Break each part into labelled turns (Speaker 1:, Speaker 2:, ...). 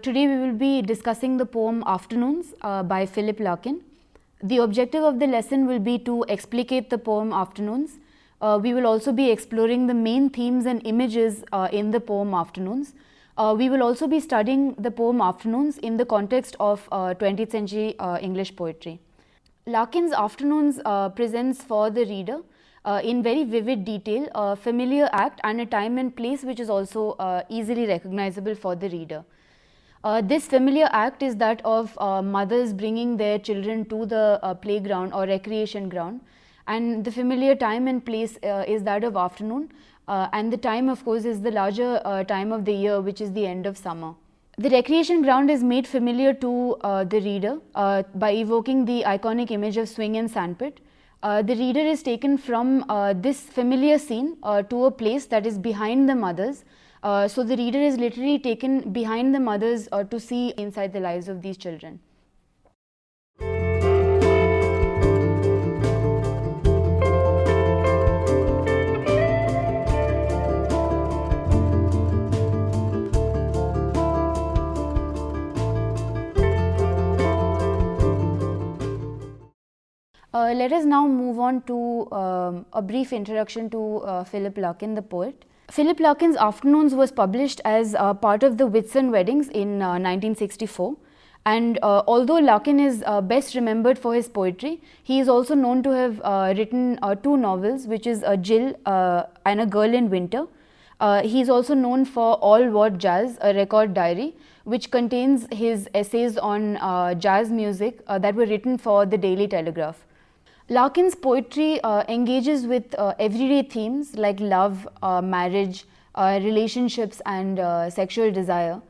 Speaker 1: Today we will be discussing the poem Afternoons by Philip Larkin. The objective of the lesson will be to explicate the poem Afternoons. We will also be exploring the main themes and images in the poem Afternoons. We will also be studying the poem Afternoons in the context of 20th century English poetry. Larkin's Afternoons presents for the reader in very vivid detail a familiar act and a time and place which is also easily recognizable for the reader. This familiar act is that of mothers bringing their children to the playground or recreation ground, and the familiar time and place is that of afternoon, and the time of course is the larger time of the year, which is the end of summer. The recreation ground is made familiar to the reader by evoking the iconic image of swing and sandpit. The reader is taken from this familiar scene to a place that is behind the mothers. So the reader is literally taken behind the mothers to see inside the lives of these children. Let us now move on to a brief introduction to Philip Larkin, the poet. Philip Larkin's Afternoons was published as part of the Whitsun Weddings in 1964, and although Larkin is best remembered for his poetry, he is also known to have written two novels, which is Jill and A Girl in Winter. He is also known for All What Jazz, a record diary, which contains his essays on jazz music that were written for the Daily Telegraph. Larkin's poetry engages with everyday themes like love, marriage, relationships and sexual desire.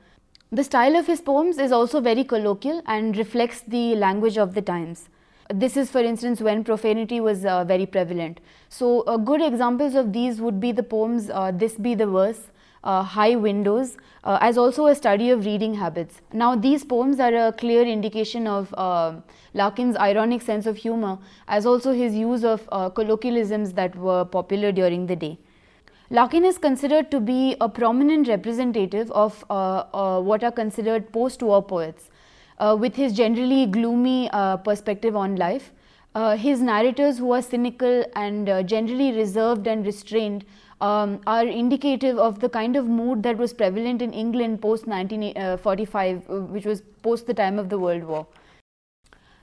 Speaker 1: The style of his poems is also very colloquial and reflects the language of the times. This is, for instance, when profanity was very prevalent. So good examples of these would be the poems This Be the Verse, High Windows, as also a study of reading habits. Now these poems are a clear indication of Larkin's ironic sense of humor, as also his use of colloquialisms that were popular during the day. Larkin is considered to be a prominent representative of what are considered post-war poets. With his generally gloomy perspective on life, his narrators, who are cynical and generally reserved and restrained, are indicative of the kind of mood that was prevalent in England post 1945, which was post the time of the World War.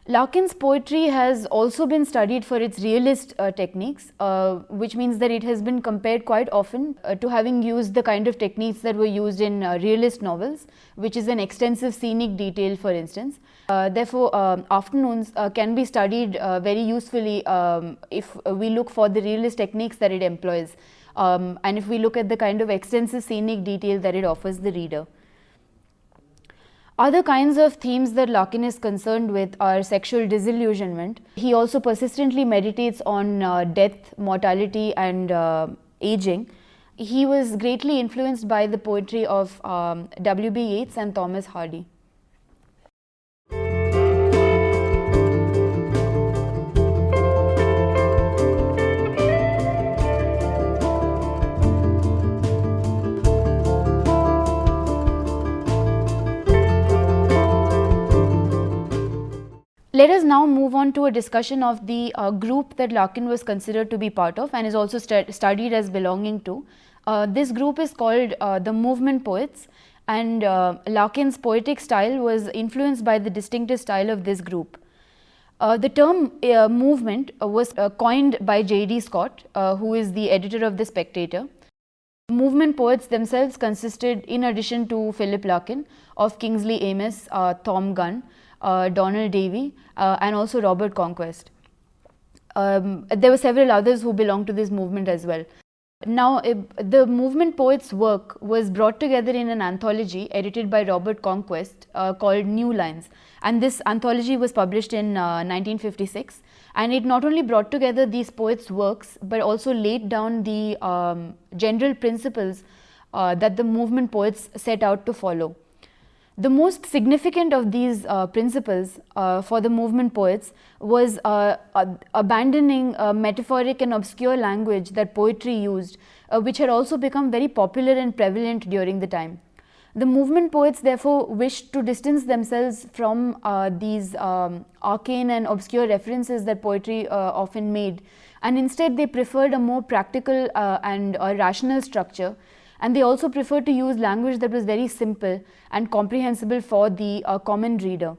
Speaker 1: Larkin's poetry has also been studied for its realist techniques, which means that it has been compared quite often to having used the kind of techniques that were used in realist novels, which is an extensive scenic detail, for instance. Therefore, Afternoons can be studied very usefully if we look for the realist techniques that it employs, and if we look at the kind of extensive scenic detail that it offers the reader. Other kinds of themes that Larkin is concerned with are sexual disillusionment. He also persistently meditates on death, mortality and aging. He was greatly influenced by the poetry of W.B. Yeats and Thomas Hardy. Let us now move on to a discussion of the group that Larkin was considered to be part of and is also studied as belonging to. This group is called the Movement Poets, and Larkin's poetic style was influenced by the distinctive style of this group. The term movement was coined by J.D. Scott, who is the editor of The Spectator. Movement poets themselves consisted, in addition to Philip Larkin, of Kingsley Amis, Tom Gunn, Donald Davy and also Robert Conquest. There were several others who belonged to this movement as well. Now, the movement poets' work was brought together in an anthology edited by Robert Conquest called New Lines, and this anthology was published in 1956, and it not only brought together these poets' works but also laid down the general principles that the movement poets set out to follow. The most significant of these principles for the movement poets was abandoning metaphoric and obscure language that poetry used, which had also become very popular and prevalent during the time. The movement poets therefore wished to distance themselves from these arcane and obscure references that poetry often made, and instead they preferred a more practical and rational structure, and they also preferred to use language that was very simple and comprehensible for the common reader.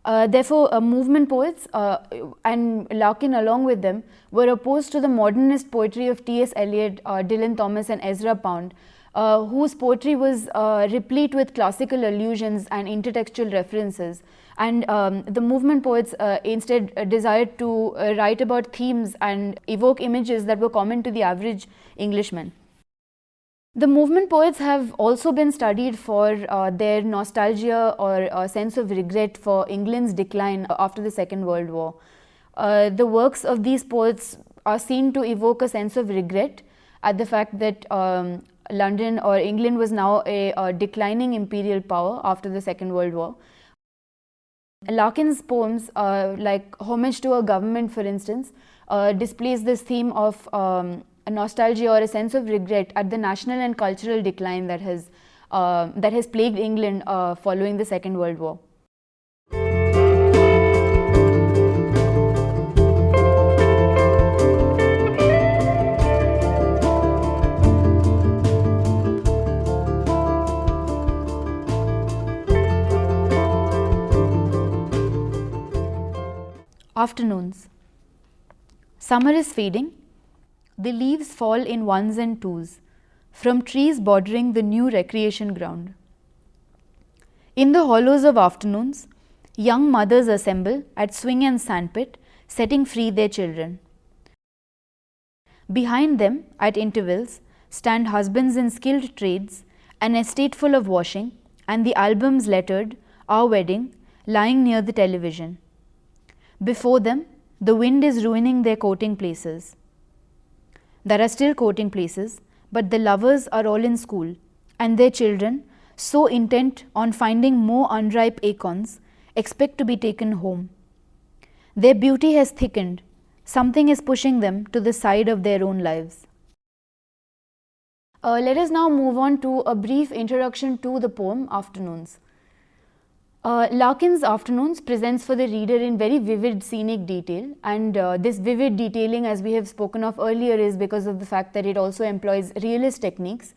Speaker 1: Therefore, movement poets and Larkin along with them were opposed to the modernist poetry of T.S. Eliot, Dylan Thomas and Ezra Pound, whose poetry was replete with classical allusions and intertextual references. And the movement poets instead desired to write about themes and evoke images that were common to the average Englishman. The movement poets have also been studied for their nostalgia or sense of regret for England's decline after the Second World War. The works of these poets are seen to evoke a sense of regret at the fact that London or England was now a declining imperial power after the Second World War. Larkin's poems, like Homage to a Government for instance, displays this theme of a nostalgia or a sense of regret at the national and cultural decline that has plagued England following the Second World War. Afternoons. Summer is fading. The leaves fall in ones and twos from trees bordering the new recreation ground. In the hollows of afternoons, young mothers assemble at swing and sandpit, setting free their children. Behind them, at intervals, stand husbands in skilled trades, an estate full of washing, and the albums lettered, "Our Wedding," lying near the television. Before them, the wind is ruining their courting places. There are still courting places, but the lovers are all in school, and their children, so intent on finding more unripe acorns, expect to be taken home. Their beauty has thickened. Something is pushing them to the side of their own lives. Let us now move on to a brief introduction to the poem Afternoons. Larkin's Afternoons presents for the reader in very vivid scenic detail, and this vivid detailing, as we have spoken of earlier, is because of the fact that it also employs realist techniques.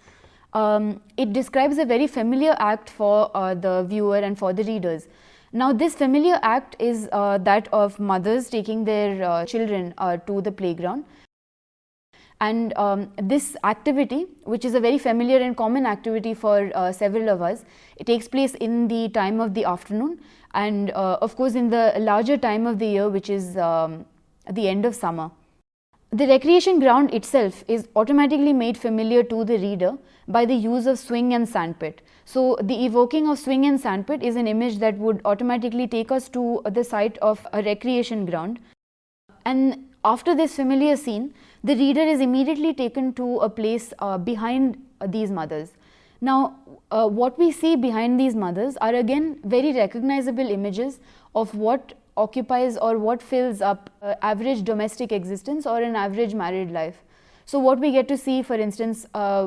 Speaker 1: It describes a very familiar act for the viewer and for the readers. Now, this familiar act is that of mothers taking their children to the playground. And this activity, which is a very familiar and common activity for several of us, it takes place in the time of the afternoon, and of course in the larger time of the year, which is the end of summer. The recreation ground itself is automatically made familiar to the reader by the use of swing and sandpit. So the evoking of swing and sandpit is an image that would automatically take us to the site of a recreation ground. And after this familiar scene, the reader is immediately taken to a place behind these mothers. Now, what we see behind these mothers are again very recognizable images of what occupies or what fills up average domestic existence or an average married life. So what we get to see, for instance,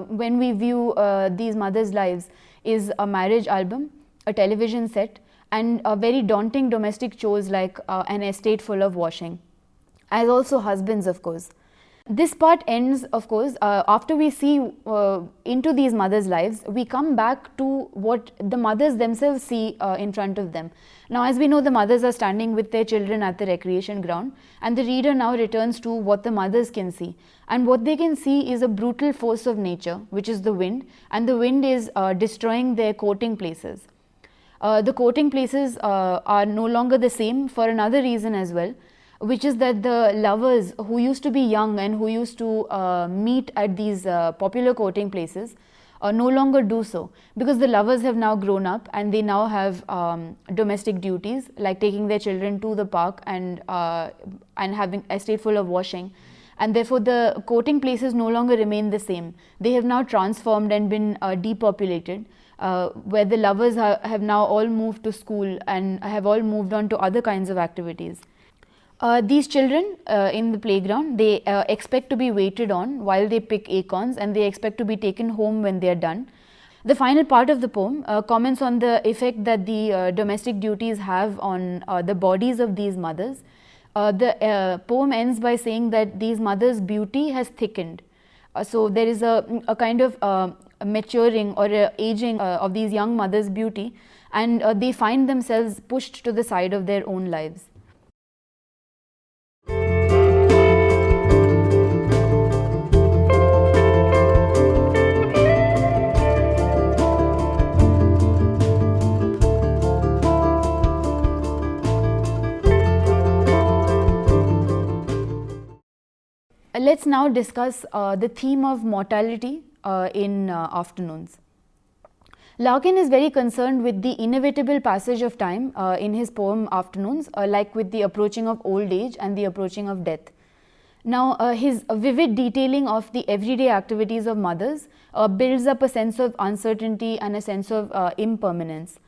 Speaker 1: when we view these mothers' lives is a marriage album, a television set, and a very daunting domestic chores like an estate full of washing, as also husbands, of course. This part ends, of course, after we see into these mothers' lives, we come back to what the mothers themselves see in front of them. Now, as we know, the mothers are standing with their children at the recreation ground, and the reader now returns to what the mothers can see. And what they can see is a brutal force of nature, which is the wind, and the wind is destroying their courting places. The courting places are no longer the same for another reason as well, which is that the lovers who used to be young and who used to meet at these popular courting places no longer do so, because the lovers have now grown up and they now have domestic duties like taking their children to the park and having a estate full of washing, and therefore the courting places no longer remain the same. They have now transformed and been depopulated, where the lovers have now all moved to school and have all moved on to other kinds of activities. These children in the playground, they expect to be waited on while they pick acorns, and they expect to be taken home when they are done. The final part of the poem comments on the effect that the domestic duties have on the bodies of these mothers. The poem ends by saying that these mothers' beauty has thickened. So there is a kind of maturing or aging of these young mothers' beauty, and they find themselves pushed to the side of their own lives. Let's now discuss the theme of mortality in afternoons. Larkin is very concerned with the inevitable passage of time in his poem Afternoons, like with the approaching of old age and the approaching of death. Now, his vivid detailing of the everyday activities of mothers builds up a sense of uncertainty and a sense of impermanence.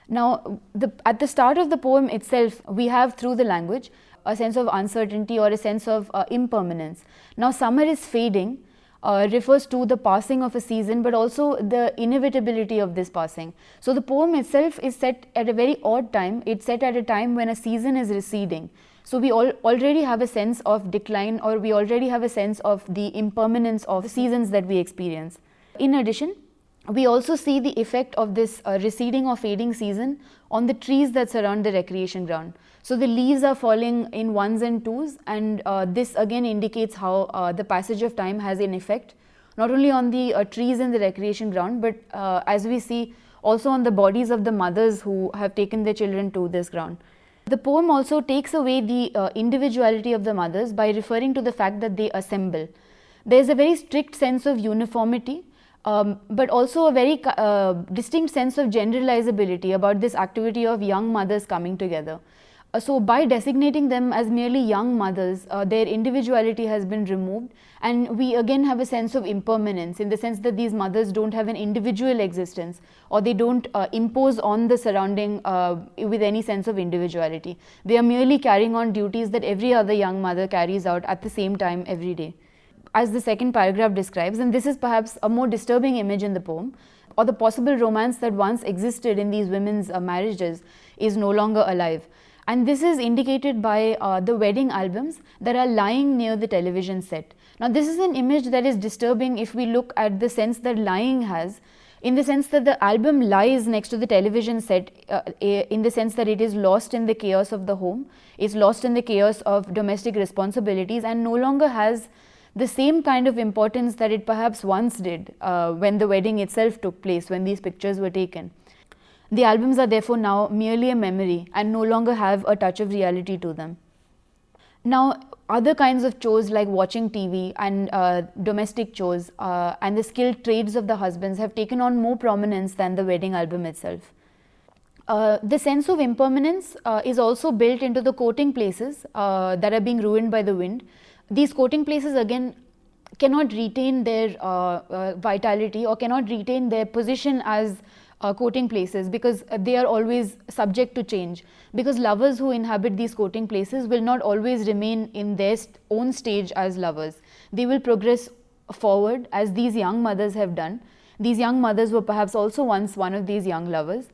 Speaker 1: Now, at the start of the poem itself, we have through the language a sense of uncertainty or a sense of impermanence. Now, summer is fading refers to the passing of a season, but also the inevitability of this passing. So, the poem itself is set at a very odd time. It's set at a time when a season is receding. So, we already have a sense of decline, or we already have a sense of the impermanence of seasons that we experience. In addition, we also see the effect of this receding or fading season on the trees that surround the recreation ground. So, the leaves are falling in ones and twos, and this again indicates how the passage of time has an effect not only on the trees in the recreation ground, but as we see also on the bodies of the mothers who have taken their children to this ground. The poem also takes away the individuality of the mothers by referring to the fact that they assemble. There is a very strict sense of uniformity, but also a very distinct sense of generalizability about this activity of young mothers coming together. So, by designating them as merely young mothers, their individuality has been removed, and we again have a sense of impermanence, in the sense that these mothers don't have an individual existence, or they don't impose on the surrounding with any sense of individuality. They are merely carrying on duties that every other young mother carries out at the same time every day. As the second paragraph describes, and this is perhaps a more disturbing image in the poem, or the possible romance that once existed in these women's marriages is no longer alive. And this is indicated by the wedding albums that are lying near the television set. Now, this is an image that is disturbing if we look at the sense that lying has, in the sense that the album lies next to the television set, in the sense that it is lost in the chaos of the home, is lost in the chaos of domestic responsibilities, and no longer has the same kind of importance that it perhaps once did when the wedding itself took place, when these pictures were taken. The albums are therefore now merely a memory and no longer have a touch of reality to them. Now, other kinds of chores like watching TV and domestic chores and the skilled trades of the husbands have taken on more prominence than the wedding album itself. The sense of impermanence is also built into the courting places that are being ruined by the wind. These courting places again cannot retain their vitality or cannot retain their position as courting places, because they are always subject to change, because lovers who inhabit these courting places will not always remain in their own stage as lovers. They will progress forward, as these young mothers have done. These young mothers were perhaps also once one of these young lovers,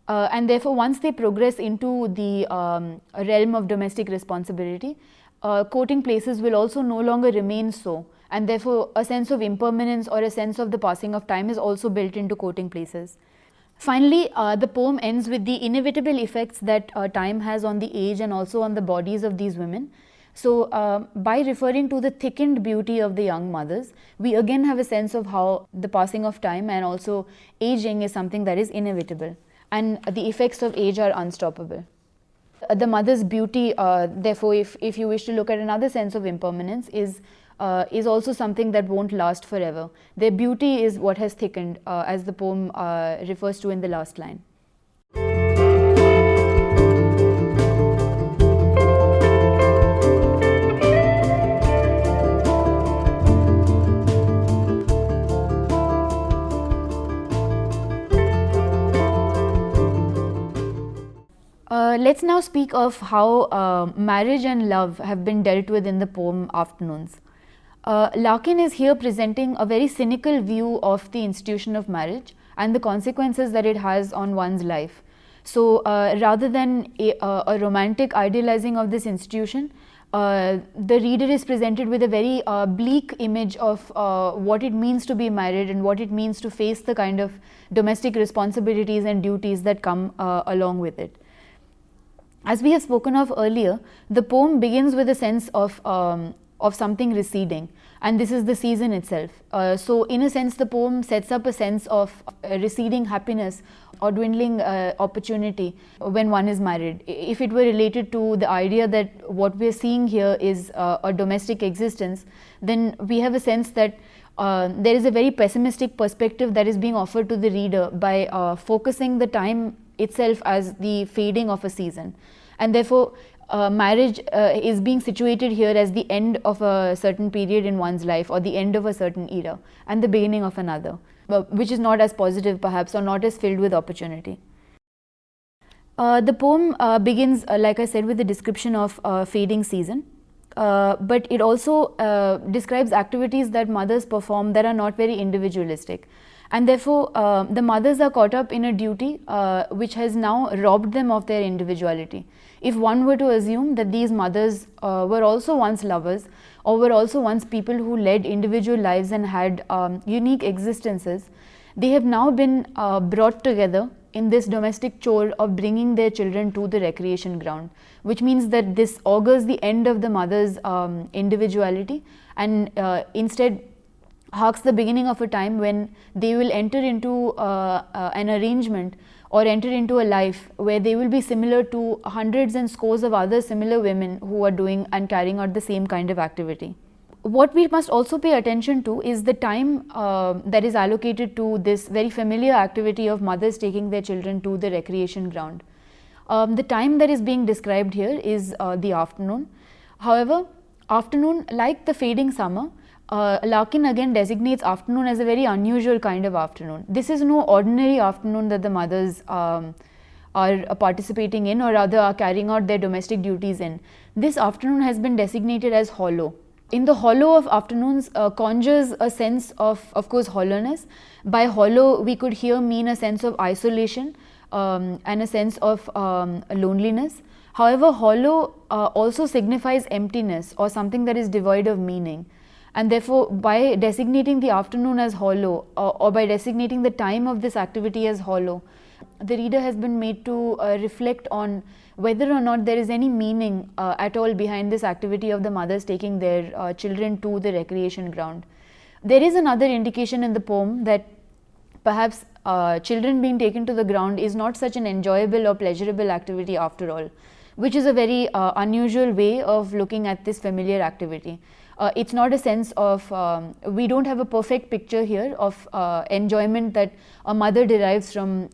Speaker 1: and therefore once they progress into the realm of domestic responsibility, courting places will also no longer remain so, and therefore a sense of impermanence or a sense of the passing of time is also built into courting places. Finally, the poem ends with the inevitable effects that time has on the age and also on the bodies of these women. So, by referring to the thickened beauty of the young mothers, we again have a sense of how the passing of time and also aging is something that is inevitable, and the effects of age are unstoppable. The mother's beauty, therefore, if you wish to look at another sense of impermanence, is also something that won't last forever. Their beauty is what has thickened, as the poem refers to in the last line. Let's now speak of how marriage and love have been dealt with in the poem Afternoons. Larkin is here presenting a very cynical view of the institution of marriage and the consequences that it has on one's life. So rather than a romantic idealizing of this institution, the reader is presented with a very bleak image of what it means to be married and what it means to face the kind of domestic responsibilities and duties that come along with it. As we have spoken of earlier, the poem begins with a sense of something receding, and this is the season itself. So in a sense, the poem sets up a sense of receding happiness or dwindling opportunity when one is married. If it were related to the idea that what we are seeing here is a domestic existence, then we have a sense that there is a very pessimistic perspective that is being offered to the reader by focusing the time itself as the fading of a season. And therefore, marriage is being situated here as the end of a certain period in one's life, or the end of a certain era and the beginning of another, which is not as positive perhaps, or not as filled with opportunity. The poem begins, like I said, with the description of fading season, but it also describes activities that mothers perform that are not very individualistic. And therefore, the mothers are caught up in a duty which has now robbed them of their individuality. If one were to assume that these mothers were also once lovers, or were also once people who led individual lives and had unique existences, they have now been brought together in this domestic chore of bringing their children to the recreation ground, which means that this augurs the end of the mother's individuality, and instead marks the beginning of a time when they will enter into an arrangement or enter into a life where they will be similar to hundreds and scores of other similar women who are doing and carrying out the same kind of activity. What we must also pay attention to is the time that is allocated to this very familiar activity of mothers taking their children to the recreation ground. The time that is being described here is the afternoon. However, afternoon, like the fading summer, Larkin again designates afternoon as a very unusual kind of afternoon. This is no ordinary afternoon that the mothers are participating in, or rather are carrying out their domestic duties in. This afternoon has been designated as hollow. In the hollow of afternoons conjures a sense of course, hollowness. By hollow, we could here mean a sense of isolation and a sense of loneliness. However, hollow also signifies emptiness or something that is devoid of meaning. And therefore, by designating the afternoon as hollow, or by designating the time of this activity as hollow, the reader has been made to reflect on whether or not there is any meaning at all behind this activity of the mothers taking their children to the recreation ground. There is another indication in the poem that perhaps children being taken to the ground is not such an enjoyable or pleasurable activity after all, which is a very unusual way of looking at this familiar activity. It's not a sense of, we don't have a perfect picture here of enjoyment that a mother derives from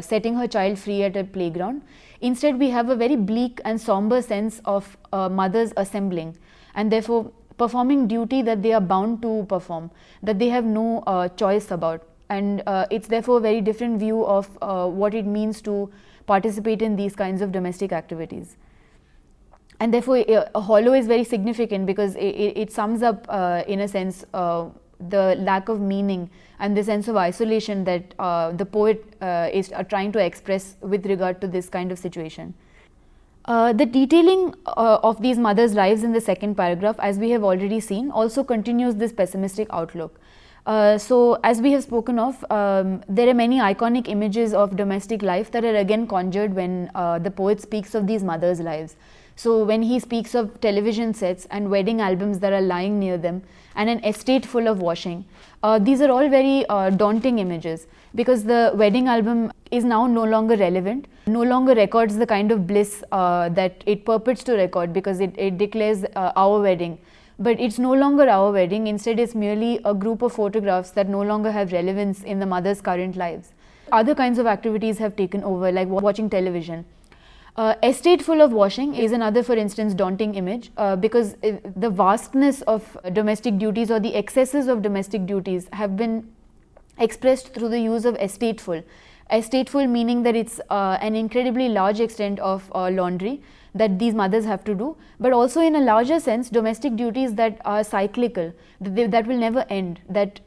Speaker 1: setting her child free at a playground. Instead, we have a very bleak and somber sense of mothers assembling, and therefore performing duty that they are bound to perform, that they have no choice about. And it's therefore a very different view of what it means to participate in these kinds of domestic activities. And therefore, a hollow is very significant because it sums up, in a sense, the lack of meaning and the sense of isolation that the poet is trying to express with regard to this kind of situation. The detailing of these mothers' lives in the second paragraph, as we have already seen, also continues this pessimistic outlook. So, as we have spoken of, there are many iconic images of domestic life that are again conjured when the poet speaks of these mothers' lives. So, when he speaks of television sets and wedding albums that are lying near them and an estate full of washing, these are all very daunting images, because the wedding album is now no longer relevant, no longer records the kind of bliss that it purports to record, because it declares our wedding. But it's no longer our wedding, instead it's merely a group of photographs that no longer have relevance in the mother's current lives. Other kinds of activities have taken over, like watching television. Estate full of washing is another, for instance, daunting image, because the vastness of domestic duties or the excesses of domestic duties have been expressed through the use of estateful. Estateful meaning that it's an incredibly large extent of laundry that these mothers have to do, but also in a larger sense domestic duties that are cyclical, that will never end, that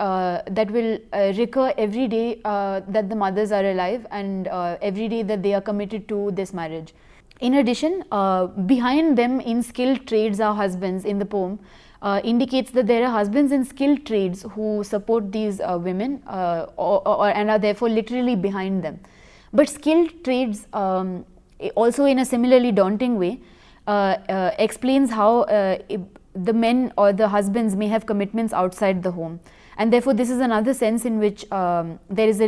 Speaker 1: will recur every day that the mothers are alive, and every day that they are committed to this marriage. In addition, behind them in skilled trades are husbands in the poem, indicates that there are husbands in skilled trades who support these women and are therefore literally behind them. But skilled trades, also in a similarly daunting way, explains how the men or the husbands may have commitments outside the home. And therefore this is another sense in which there is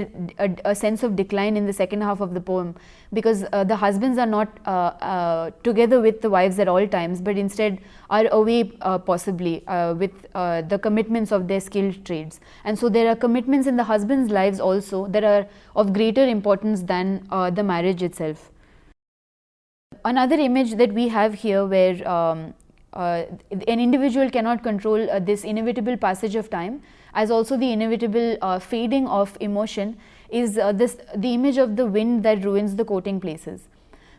Speaker 1: a sense of decline in the second half of the poem, because the husbands are not together with the wives at all times, but instead are away possibly with the commitments of their skilled trades. And so there are commitments in the husbands' lives also that are of greater importance than the marriage itself. Another image that we have here where an individual cannot control this inevitable passage of time, as also the inevitable fading of emotion, is the image of the wind that ruins the courting places.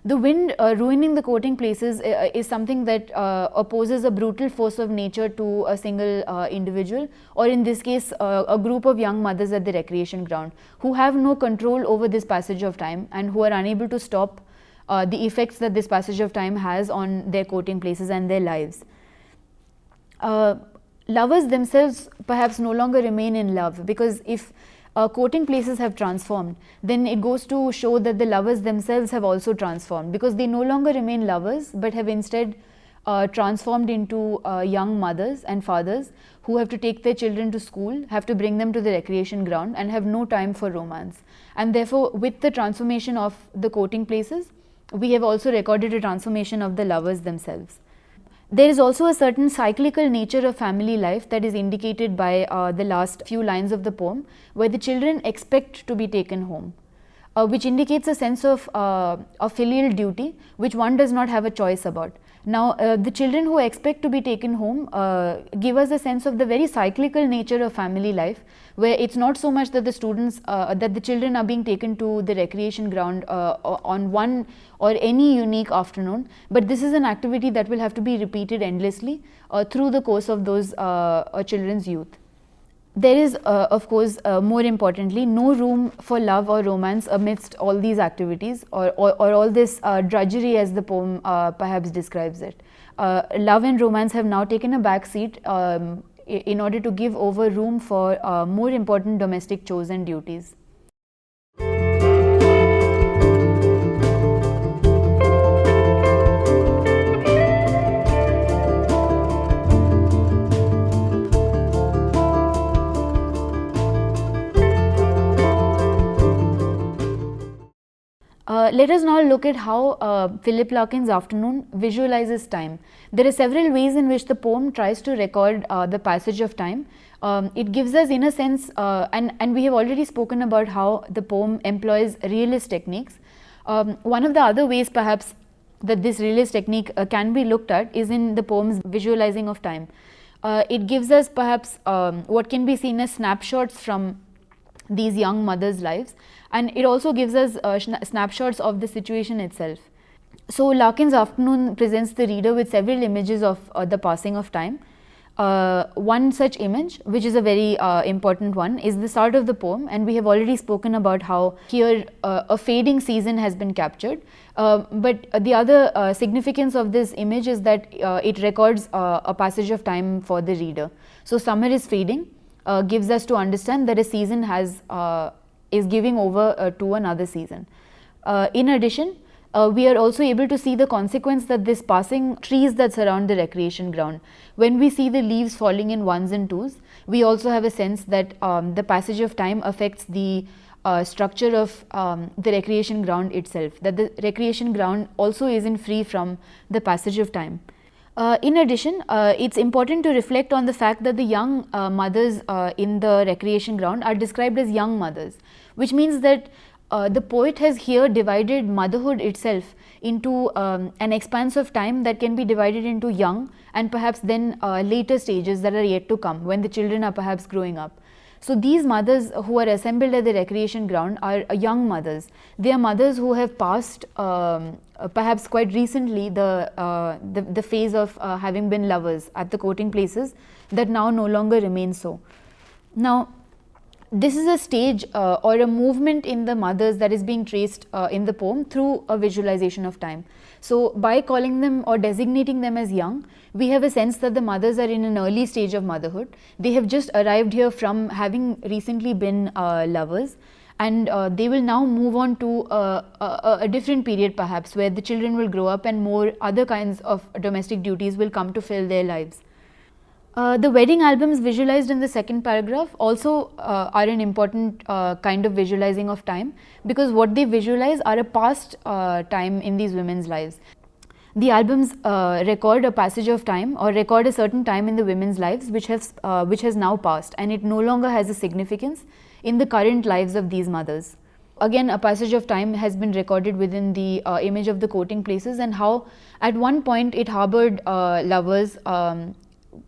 Speaker 1: The wind ruining the courting places is something that opposes a brutal force of nature to a single individual, or in this case a group of young mothers at the recreation ground who have no control over this passage of time and who are unable to stop the effects that this passage of time has on their courting places and their lives. Lovers themselves perhaps no longer remain in love, because if courting places have transformed, then it goes to show that the lovers themselves have also transformed, because they no longer remain lovers but have instead transformed into young mothers and fathers who have to take their children to school, have to bring them to the recreation ground, and have no time for romance. And therefore with the transformation of the courting places, we have also recorded a transformation of the lovers themselves. There is also a certain cyclical nature of family life that is indicated by the last few lines of the poem, where the children expect to be taken home, which indicates a sense of filial duty which one does not have a choice about. Now the children who expect to be taken home give us a sense of the very cyclical nature of family life, where it's not so much that the students that the children are being taken to the recreation ground on one or any unique afternoon, but this is an activity that will have to be repeated endlessly through the course of those children's youth. There is of course more importantly no room for love or romance amidst all these activities, or all this drudgery as the poem perhaps describes it. Love and romance have now taken a back seat in order to give over room for more important domestic chores and duties. Let us now look at how Philip Larkin's Afternoon visualizes time. There are several ways in which the poem tries to record the passage of time. It gives us, in a sense, and we have already spoken about how the poem employs realist techniques. One of the other ways perhaps that this realist technique can be looked at is in the poem's visualizing of time. It gives us perhaps what can be seen as snapshots from these young mothers' lives, and it also gives us snapshots of the situation itself. So Larkin's Afternoon presents the reader with several images of the passing of time. One such image, which is a very important one, is the start of the poem, and we have already spoken about how here a fading season has been captured. But the other significance of this image is that it records a passage of time for the reader. So summer is fading, gives us to understand that a season is giving over to another season. In addition, we are also able to see the consequence that this passing trees that surround the recreation ground. When we see the leaves falling in ones and twos, we also have a sense that the passage of time affects the structure of the recreation ground itself, that the recreation ground also isn't free from the passage of time. In addition, it's important to reflect on the fact that the young mothers in the recreation ground are described as young mothers, which means that the poet has here divided motherhood itself into an expanse of time that can be divided into young and perhaps then later stages that are yet to come, when the children are perhaps growing up. So these mothers who are assembled at the recreation ground are young mothers. They are mothers who have passed perhaps quite recently the phase of having been lovers at the courting places that now no longer remain so. Now, this is a stage or a movement in the mothers that is being traced in the poem through a visualization of time. So by calling them or designating them as young, we have a sense that the mothers are in an early stage of motherhood. They have just arrived here from having recently been lovers, and they will now move on to a different period perhaps, where the children will grow up and more other kinds of domestic duties will come to fill their lives. The wedding albums visualized in the second paragraph also are an important kind of visualizing of time, because what they visualize are a past time in these women's lives. The albums record a passage of time or record a certain time in the women's lives which has now passed, and it no longer has a significance in the current lives of these mothers. Again, a passage of time has been recorded within the image of the courting places, and how at one point it harbored lovers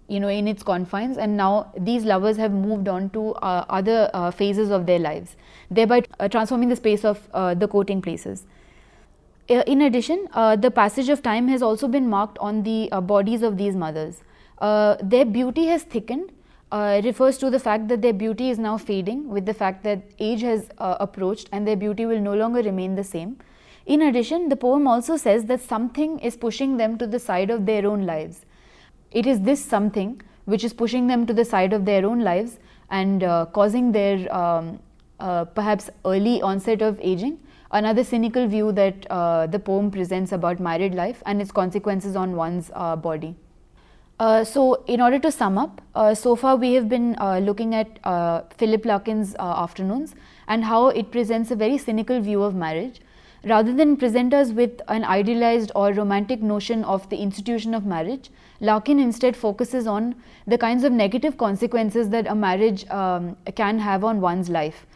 Speaker 1: in its confines, and now these lovers have moved on to other phases of their lives, thereby transforming the space of the courting places. In addition, the passage of time has also been marked on the bodies of these mothers. Their beauty has thickened, refers to the fact that their beauty is now fading with the fact that age has approached and their beauty will no longer remain the same. In addition, the poem also says that something is pushing them to the side of their own lives. It is this something which is pushing them to the side of their own lives and causing their perhaps early onset of aging. Another cynical view that the poem presents about married life and its consequences on one's body. So in order to sum up, so far we have been looking at Philip Larkin's Afternoons and how it presents a very cynical view of marriage. Rather than present us with an idealized or romantic notion of the institution of marriage, Larkin instead focuses on the kinds of negative consequences that a marriage can have on one's life.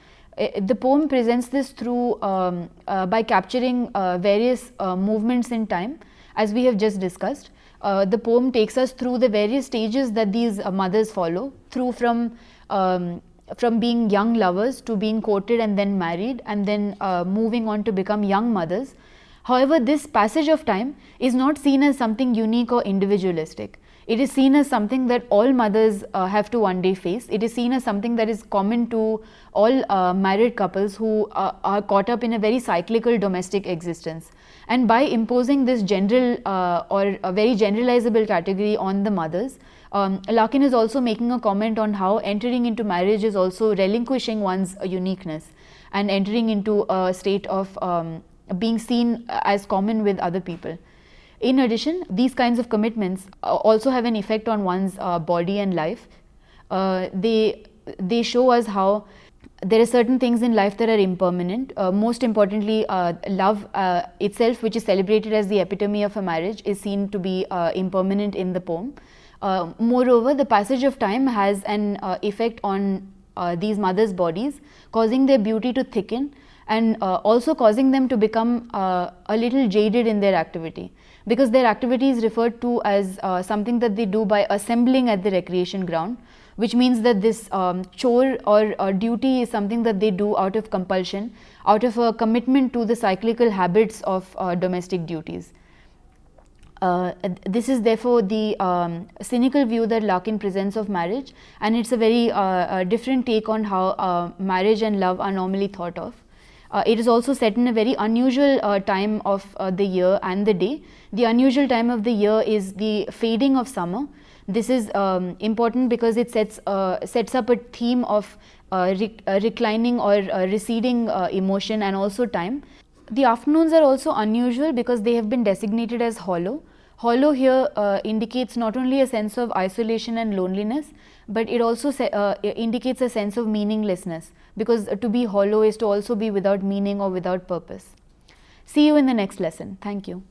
Speaker 1: The poem presents this through by capturing various movements in time, as we have just discussed. The poem takes us through the various stages that these mothers follow, through from being young lovers to being courted and then married, and then moving on to become young mothers. However, this passage of time is not seen as something unique or individualistic. It is seen as something that all mothers have to one day face. It is seen as something that is common to all married couples who are caught up in a very cyclical domestic existence. And by imposing this general or a very generalizable category on the mothers, Larkin is also making a comment on how entering into marriage is also relinquishing one's uniqueness and entering into a state of being seen as common with other people. In addition, these kinds of commitments also have an effect on one's body and life. They show us how there are certain things in life that are impermanent. Most importantly, love itself, which is celebrated as the epitome of a marriage, is seen to be impermanent in the poem. Moreover, the passage of time has an effect on these mothers' bodies, causing their beauty to thicken and also causing them to become a little jaded in their activity, because their activity is referred to as something that they do by assembling at the recreation ground, which means that this chore or duty is something that they do out of compulsion, out of a commitment to the cyclical habits of domestic duties. This is therefore the cynical view that Larkin presents of marriage, and it's a very different take on how marriage and love are normally thought of. It is also set in a very unusual time of the year and the day. The unusual time of the year is the fading of summer. This is important because it sets up a theme of reclining or receding emotion and also time. The afternoons are also unusual because they have been designated as hollow. Hollow here indicates not only a sense of isolation and loneliness, but it also indicates a sense of meaninglessness, because to be hollow is to also be without meaning or without purpose. See you in the next lesson. Thank you.